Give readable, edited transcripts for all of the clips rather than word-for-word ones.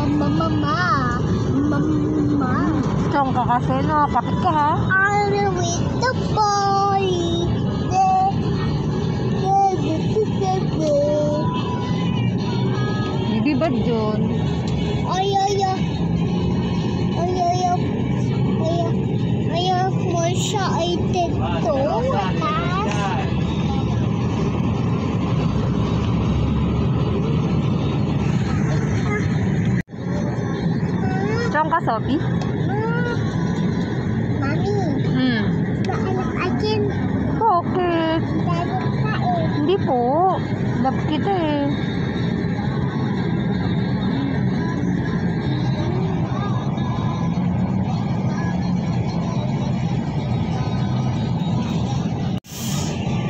Mama. Strong ka kasi, no? Kapit ka, ha? I'm with the boy. Hindi ba dyan? Mo siya ay dito. Strong ka, Sophie? Mami, naanak akin. Bakit? Dapat ka eh. Hindi po. Love kita eh.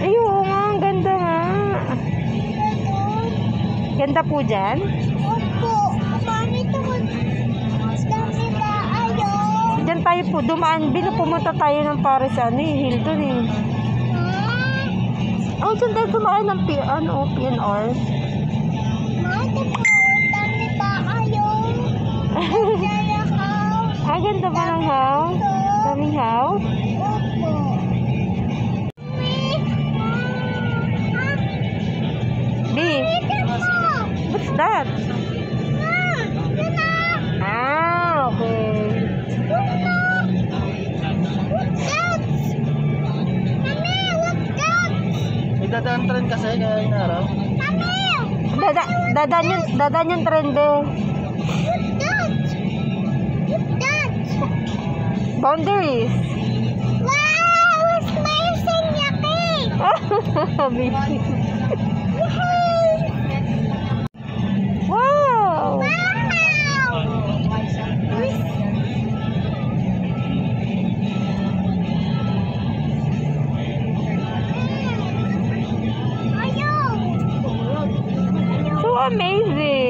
Ayun nga, ang ganda nga. Ganda po dyan? Opo, mami tukod. Dami ba ayaw? Diyan tayo po, dumaan. Pumunta tayo ng Paris, Hilton eh. Oh, dyan tayo dumaan ng PNR. Mami tukod, dami ba ayaw? Dami house. Ganda ba ng house? Daming house? Opo. B, what's that? Okay. May dadaan trend kasi kaya inaaraw. Dadan yung trend eh. Boundaries. Wow! It's amazing, yummy! Wow! So amazing!